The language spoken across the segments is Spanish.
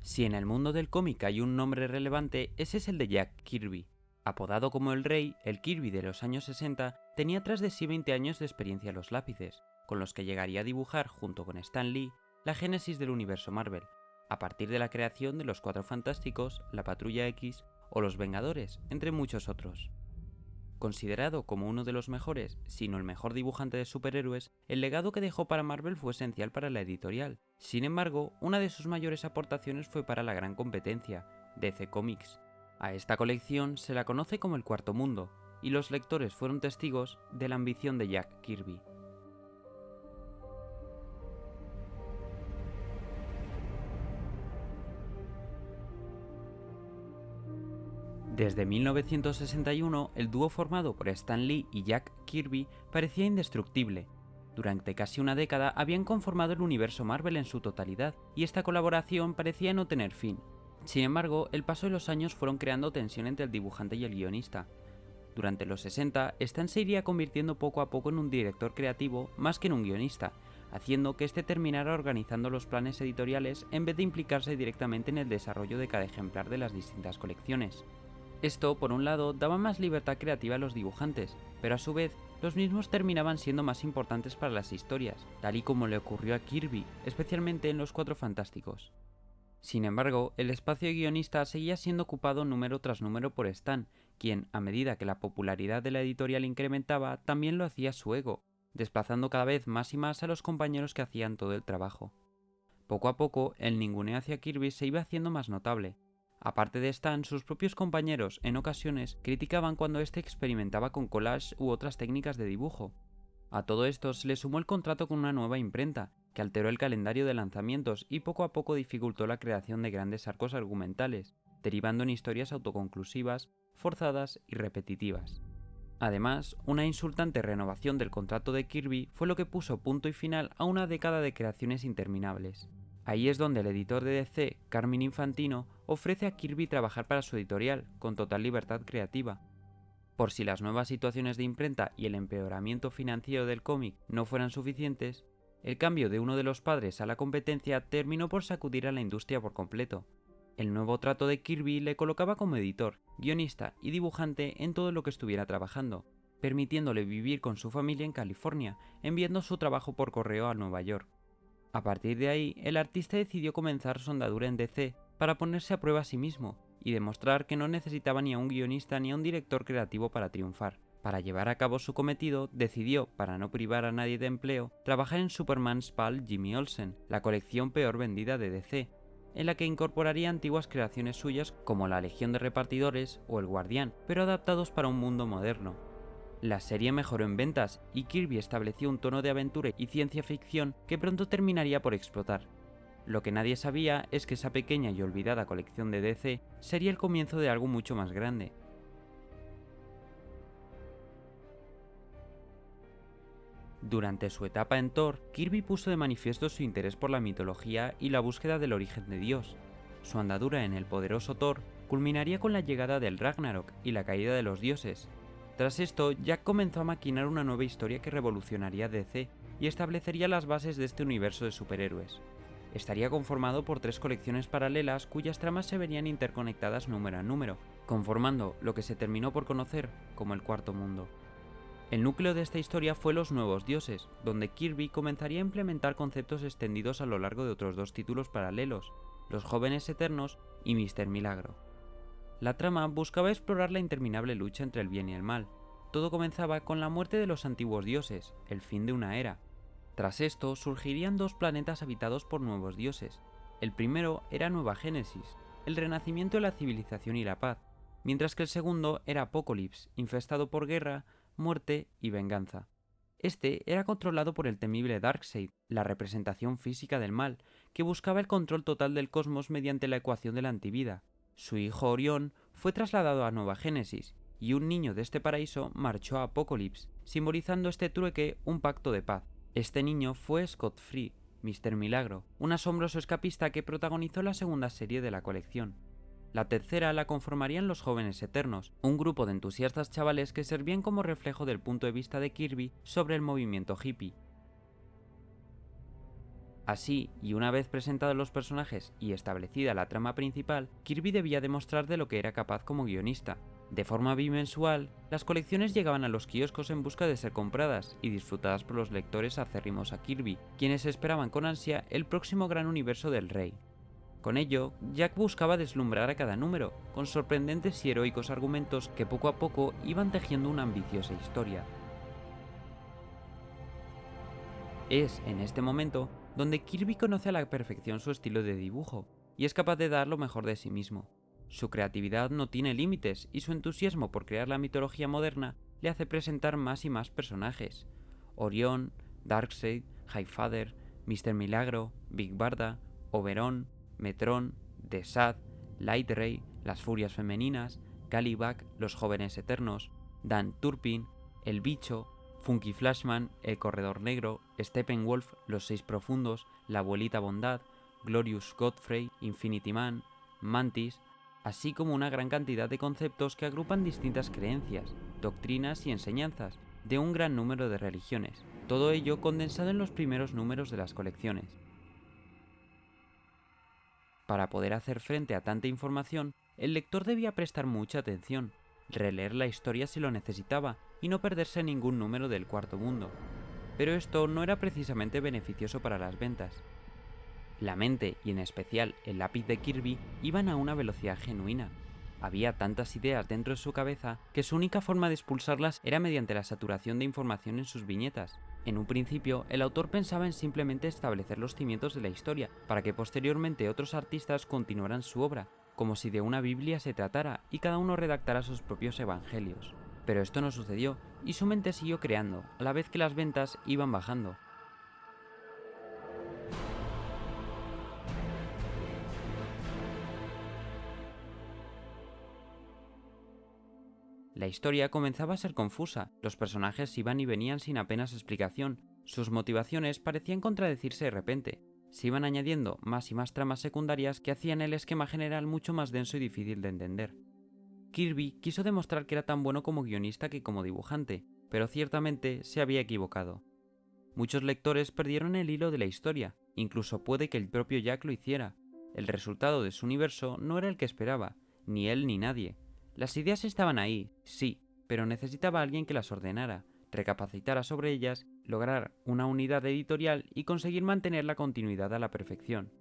Si en el mundo del cómic hay un nombre relevante, ese es el de Jack Kirby. Apodado como el Rey, el Kirby de los años 60 tenía tras de sí 20 años de experiencia en los lápices, con los que llegaría a dibujar, junto con Stan Lee, la génesis del universo Marvel, a partir de la creación de los Cuatro Fantásticos, la Patrulla X o los Vengadores, entre muchos otros. Considerado como uno de los mejores, si no el mejor dibujante de superhéroes, el legado que dejó para Marvel fue esencial para la editorial. Sin embargo, una de sus mayores aportaciones fue para la gran competencia, DC Comics. A esta colección se la conoce como el Cuarto Mundo, y los lectores fueron testigos de la ambición de Jack Kirby. Desde 1961, el dúo formado por Stan Lee y Jack Kirby parecía indestructible. Durante casi una década habían conformado el universo Marvel en su totalidad, y esta colaboración parecía no tener fin. Sin embargo, el paso de los años fueron creando tensión entre el dibujante y el guionista. Durante los 60, Stan se iría convirtiendo poco a poco en un director creativo más que en un guionista, haciendo que este terminara organizando los planes editoriales en vez de implicarse directamente en el desarrollo de cada ejemplar de las distintas colecciones. Esto, por un lado, daba más libertad creativa a los dibujantes, pero a su vez, los mismos terminaban siendo más importantes para las historias, tal y como le ocurrió a Kirby, especialmente en los Cuatro Fantásticos. Sin embargo, el espacio de guionista seguía siendo ocupado número tras número por Stan, quien, a medida que la popularidad de la editorial incrementaba, también lo hacía su ego, desplazando cada vez más y más a los compañeros que hacían todo el trabajo. Poco a poco, el ninguneo hacia Kirby se iba haciendo más notable. Aparte de Stan, sus propios compañeros, en ocasiones, criticaban cuando éste experimentaba con collage u otras técnicas de dibujo. A todo esto se le sumó el contrato con una nueva imprenta, que alteró el calendario de lanzamientos y poco a poco dificultó la creación de grandes arcos argumentales, derivando en historias autoconclusivas, forzadas y repetitivas. Además, una insultante renovación del contrato de Kirby fue lo que puso punto y final a una década de creaciones interminables. Ahí es donde el editor de DC, Carmine Infantino, ofrece a Kirby trabajar para su editorial, con total libertad creativa. Por si las nuevas situaciones de imprenta y el empeoramiento financiero del cómic no fueran suficientes, el cambio de uno de los padres a la competencia terminó por sacudir a la industria por completo. El nuevo trato de Kirby le colocaba como editor, guionista y dibujante en todo lo que estuviera trabajando, permitiéndole vivir con su familia en California, enviando su trabajo por correo a Nueva York. A partir de ahí, el artista decidió comenzar su andadura en DC para ponerse a prueba a sí mismo y demostrar que no necesitaba ni a un guionista ni a un director creativo para triunfar. Para llevar a cabo su cometido, decidió, para no privar a nadie de empleo, trabajar en Superman's pal Jimmy Olsen, la colección peor vendida de DC, en la que incorporaría antiguas creaciones suyas como la Legión de Repartidores o El Guardián, pero adaptados para un mundo moderno. La serie mejoró en ventas y Kirby estableció un tono de aventura y ciencia ficción que pronto terminaría por explotar. Lo que nadie sabía es que esa pequeña y olvidada colección de DC sería el comienzo de algo mucho más grande. Durante su etapa en Thor, Kirby puso de manifiesto su interés por la mitología y la búsqueda del origen de Dios. Su andadura en el poderoso Thor culminaría con la llegada del Ragnarok y la caída de los dioses. Tras esto, Jack comenzó a maquinar una nueva historia que revolucionaría DC y establecería las bases de este universo de superhéroes. Estaría conformado por 3 colecciones paralelas cuyas tramas se verían interconectadas número a número, conformando lo que se terminó por conocer como el Cuarto Mundo. El núcleo de esta historia fue Los Nuevos Dioses, donde Kirby comenzaría a implementar conceptos extendidos a lo largo de otros 2 títulos paralelos, Los Jóvenes Eternos y Mr. Milagro. La trama buscaba explorar la interminable lucha entre el bien y el mal. Todo comenzaba con la muerte de los antiguos dioses, el fin de una era. Tras esto surgirían 2 planetas habitados por nuevos dioses. El primero era Nueva Génesis, el renacimiento de la civilización y la paz, mientras que el segundo era Apokolips, infestado por guerra, muerte y venganza. Este era controlado por el temible Darkseid, la representación física del mal, que buscaba el control total del cosmos mediante la ecuación de la antivida. Su hijo Orión fue trasladado a Nueva Génesis, y un niño de este paraíso marchó a Apokolips, simbolizando este trueque un pacto de paz. Este niño fue Scott Free, Mr. Milagro, un asombroso escapista que protagonizó la segunda serie de la colección. La tercera la conformarían los Jóvenes Eternos, un grupo de entusiastas chavales que servían como reflejo del punto de vista de Kirby sobre el movimiento hippie. Así, y una vez presentados los personajes y establecida la trama principal, Kirby debía demostrar de lo que era capaz como guionista. De forma bimensual, las colecciones llegaban a los kioscos en busca de ser compradas y disfrutadas por los lectores acérrimos a Kirby, quienes esperaban con ansia el próximo gran universo del rey. Con ello, Jack buscaba deslumbrar a cada número, con sorprendentes y heroicos argumentos que poco a poco iban tejiendo una ambiciosa historia. Es, en este momento, donde Kirby conoce a la perfección su estilo de dibujo, y es capaz de dar lo mejor de sí mismo. Su creatividad no tiene límites, y su entusiasmo por crear la mitología moderna le hace presentar más y más personajes. Orión, Darkseid, Highfather, Mr. Milagro, Big Barda, Oberon, Metrón, Desad, Light Ray, las Furias Femeninas, Calibac, los Jóvenes Eternos, Dan Turpin, El Bicho, Funky Flashman, El Corredor Negro, Steppenwolf, Los Seis Profundos, La Abuelita Bondad, Glorious Godfrey, Infinity Man, Mantis, así como una gran cantidad de conceptos que agrupan distintas creencias, doctrinas y enseñanzas de un gran número de religiones, todo ello condensado en los primeros números de las colecciones. Para poder hacer frente a tanta información, el lector debía prestar mucha atención, releer la historia si lo necesitaba y no perderse ningún número del Cuarto Mundo. Pero esto no era precisamente beneficioso para las ventas. La mente, y en especial el lápiz de Kirby, iban a una velocidad genuina. Había tantas ideas dentro de su cabeza que su única forma de expulsarlas era mediante la saturación de información en sus viñetas. En un principio, el autor pensaba en simplemente establecer los cimientos de la historia, para que posteriormente otros artistas continuaran su obra, como si de una Biblia se tratara y cada uno redactara sus propios evangelios. Pero esto no sucedió, y su mente siguió creando, a la vez que las ventas iban bajando. La historia comenzaba a ser confusa, los personajes iban y venían sin apenas explicación, sus motivaciones parecían contradecirse de repente, se iban añadiendo más y más tramas secundarias que hacían el esquema general mucho más denso y difícil de entender. Kirby quiso demostrar que era tan bueno como guionista que como dibujante, pero ciertamente se había equivocado. Muchos lectores perdieron el hilo de la historia, incluso puede que el propio Jack lo hiciera. El resultado de su universo no era el que esperaba, ni él ni nadie. Las ideas estaban ahí, sí, pero necesitaba a alguien que las ordenara, recapacitara sobre ellas, lograr una unidad editorial y conseguir mantener la continuidad a la perfección.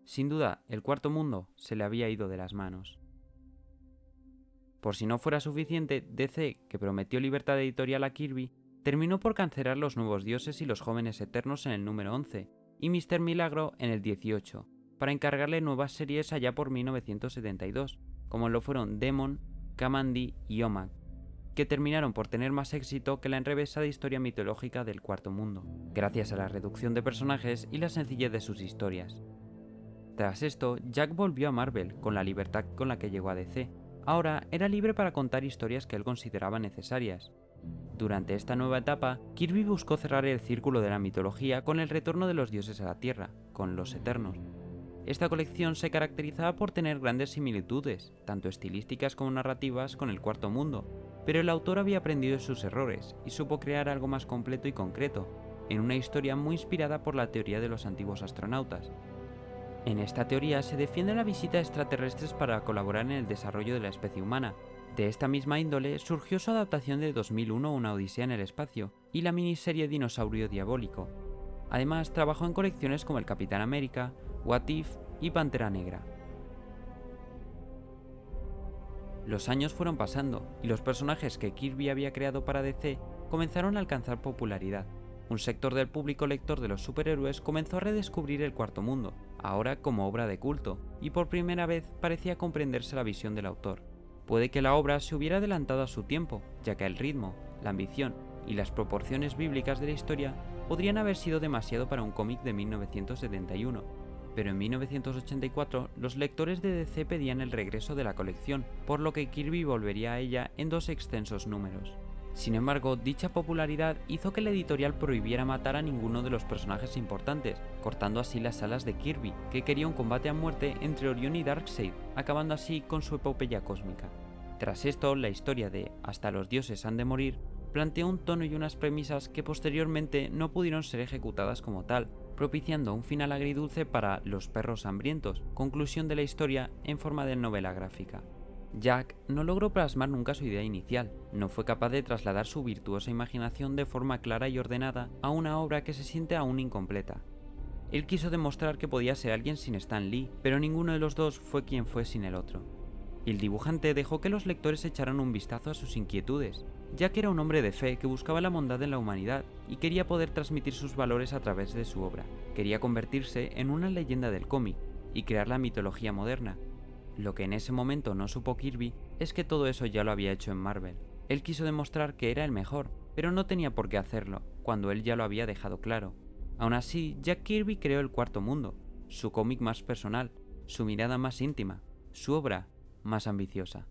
Sin duda, el Cuarto Mundo se le había ido de las manos. Por si no fuera suficiente, DC, que prometió libertad editorial a Kirby, terminó por cancelar Los Nuevos Dioses y Los Jóvenes Eternos en el número 11 y Mr. Milagro en el 18, para encargarle nuevas series allá por 1972, como lo fueron Demon, Kamandi y Omag, que terminaron por tener más éxito que la enrevesada historia mitológica del Cuarto Mundo, gracias a la reducción de personajes y la sencillez de sus historias. Tras esto, Jack volvió a Marvel con la libertad con la que llegó a DC. Ahora era libre para contar historias que él consideraba necesarias. Durante esta nueva etapa, Kirby buscó cerrar el círculo de la mitología con el retorno de los dioses a la Tierra, con los Eternos. Esta colección se caracterizaba por tener grandes similitudes, tanto estilísticas como narrativas, con el Cuarto Mundo, pero el autor había aprendido de sus errores y supo crear algo más completo y concreto, en una historia muy inspirada por la teoría de los antiguos astronautas. En esta teoría se defiende la visita de extraterrestres para colaborar en el desarrollo de la especie humana. De esta misma índole surgió su adaptación de 2001 Una Odisea en el Espacio y la miniserie Dinosaurio Diabólico. Además, trabajó en colecciones como El Capitán América, What If y Pantera Negra. Los años fueron pasando y los personajes que Kirby había creado para DC comenzaron a alcanzar popularidad. Un sector del público lector de los superhéroes comenzó a redescubrir el Cuarto Mundo, ahora como obra de culto, y por primera vez parecía comprenderse la visión del autor. Puede que la obra se hubiera adelantado a su tiempo, ya que el ritmo, la ambición y las proporciones bíblicas de la historia podrían haber sido demasiado para un cómic de 1971, pero en 1984 los lectores de DC pedían el regreso de la colección, por lo que Kirby volvería a ella en 2 extensos números. Sin embargo, dicha popularidad hizo que la editorial prohibiera matar a ninguno de los personajes importantes, cortando así las alas de Kirby, que quería un combate a muerte entre Orión y Darkseid, acabando así con su epopeya cósmica. Tras esto, la historia de Hasta los dioses han de morir planteó un tono y unas premisas que posteriormente no pudieron ser ejecutadas como tal, propiciando un final agridulce para Los perros hambrientos, conclusión de la historia en forma de novela gráfica. Jack no logró plasmar nunca su idea inicial, no fue capaz de trasladar su virtuosa imaginación de forma clara y ordenada a una obra que se siente aún incompleta. Él quiso demostrar que podía ser alguien sin Stan Lee, pero ninguno de los dos fue quien fue sin el otro. Y el dibujante dejó que los lectores echaran un vistazo a sus inquietudes. Jack era un hombre de fe que buscaba la bondad en la humanidad y quería poder transmitir sus valores a través de su obra. Quería convertirse en una leyenda del cómic y crear la mitología moderna. Lo que en ese momento no supo Kirby es que todo eso ya lo había hecho en Marvel. Él quiso demostrar que era el mejor, pero no tenía por qué hacerlo, cuando él ya lo había dejado claro. Aún así, Jack Kirby creó el Cuarto Mundo, su cómic más personal, su mirada más íntima, su obra más ambiciosa.